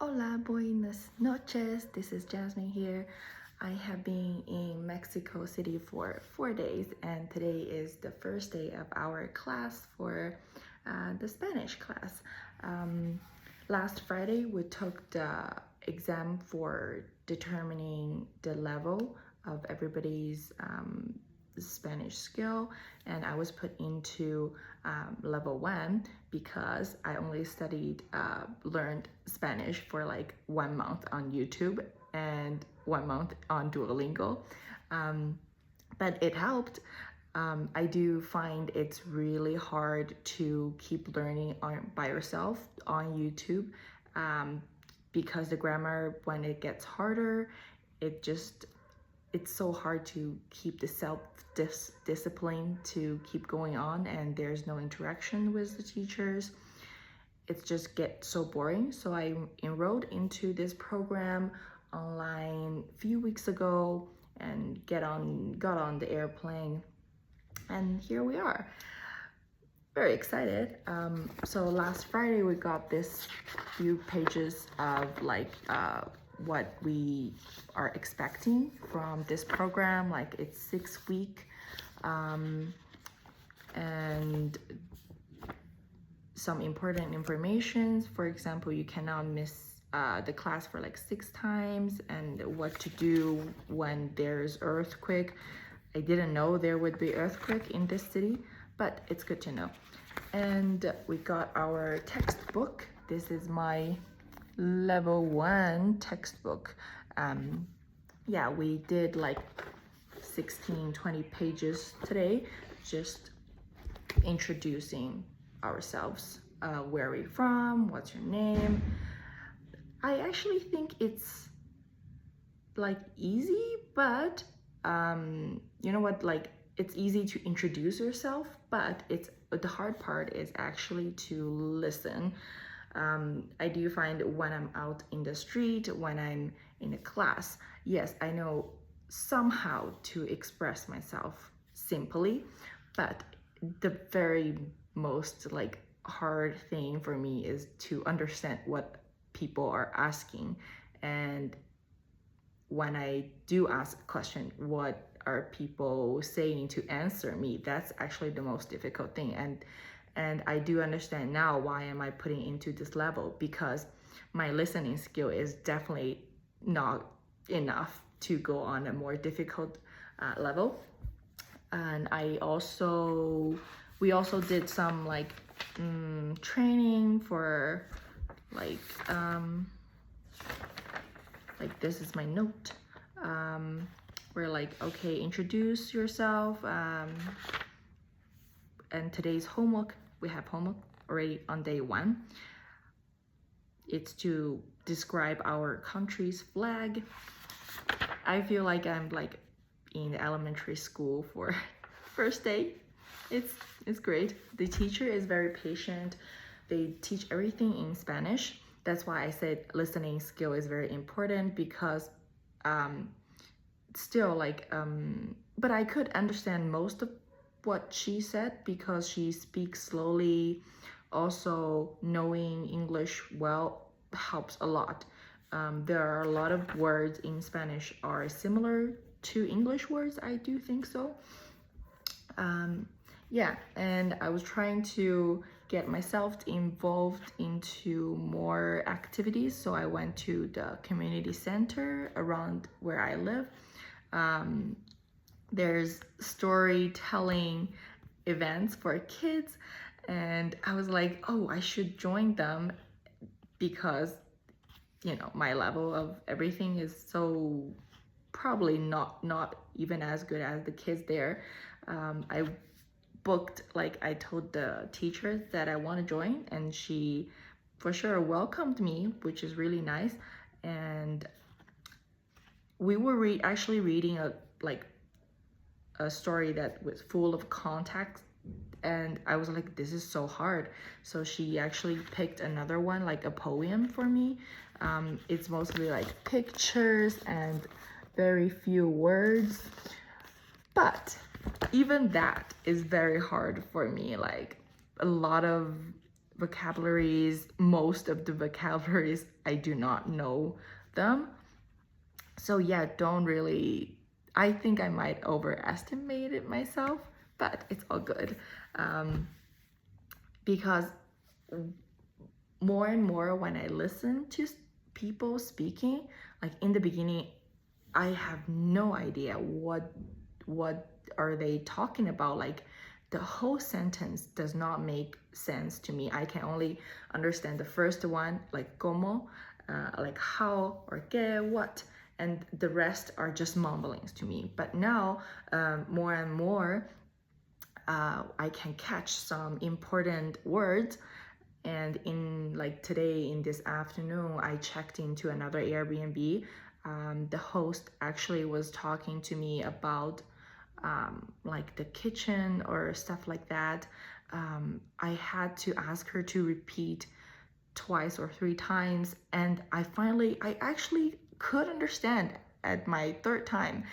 Hola, buenas noches. This is Jasmine here. I have been in Mexico City for 4 days, and today is the first day of our class for the Spanish class. Last Friday, we took the exam for determining the level of everybody's Spanish skill, and I was put into level 1 because I only learned Spanish for like 1 month on YouTube and 1 month on Duolingo, but it helped. I do find it's really hard to keep learning by yourself on YouTube because the grammar, when it gets harder, it's so hard to keep the self-discipline to keep going on, and there's no interaction with the teachers. It just gets so boring. So I enrolled into this program online a few weeks ago and got on the airplane, and here we are. Very excited. So last Friday we got this few pages of what we are expecting from this program. Like, it's 6 weeks, and some important information. For example, you cannot miss the class for like 6 times, and what to do when there's earthquake. I didn't know there would be earthquake in this city, but it's good to know. And we got our textbook. This is my level 1 textbook. Yeah, we did like 16-20 pages today, just introducing ourselves. Where are we from? What's your name? I actually think it's like easy, but you know what, like, it's easy to introduce yourself, but the hard part is actually to listen. I do find when I'm out in the street, when I'm in a class, yes, I know somehow to express myself simply, but the very most like hard thing for me is to understand what people are asking. And when I do ask a question, what are people saying to answer me? That's actually the most difficult thing. And I do understand now why am I putting into this level, because my listening skill is definitely not enough to go on a more difficult level. And we also did some like training for like this is my note. We're like, okay, introduce yourself. And today's homework, we have homework already on day 1. It's to describe our country's flag. I feel like I'm like in elementary school for first day. It's great. The teacher is very patient. They teach everything in Spanish. That's why I said listening skill is very important, because still like but I could understand most of what she said because she speaks slowly. Also, knowing English well helps a lot. There are a lot of words in Spanish are similar to English words, I do think so. Yeah, and I was trying to get myself involved into more activities, so I went to the community center around where I live. There's storytelling events for kids, and I was like, oh, I should join them, because you know my level of everything is so probably not even as good as the kids there. I booked, like, I told the teacher that I want to join, and she for sure welcomed me, which is really nice. And we were actually reading a story that was full of context, and I was like, this is so hard. So she actually picked another one, like a poem for me. It's mostly like pictures and very few words, but even that is very hard for me. Like, a lot of vocabularies, most of the vocabularies, I do not know them. So yeah, don't really, I think I might overestimate it myself, but it's all good. Because more and more when I listen to people speaking, like in the beginning, I have no idea what are they talking about. Like the whole sentence does not make sense to me. I can only understand the first one, like como, like how or que, what, and the rest are just mumblings to me. But now, more and more, I can catch some important words. And in like today, in this afternoon, I checked into another Airbnb. The host actually was talking to me about like the kitchen or stuff like that. I had to ask her to repeat twice or three times, and I actually could understand at my third time.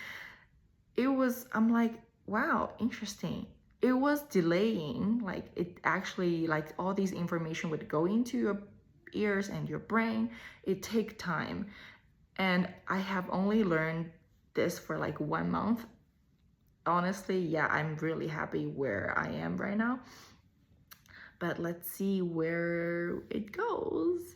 I'm like, wow, interesting. It was delaying, like it actually, like all these information would go into your ears and your brain. It take time. And I have only learned this for like 1 month. Honestly, yeah, I'm really happy where I am right now. But let's see where it goes.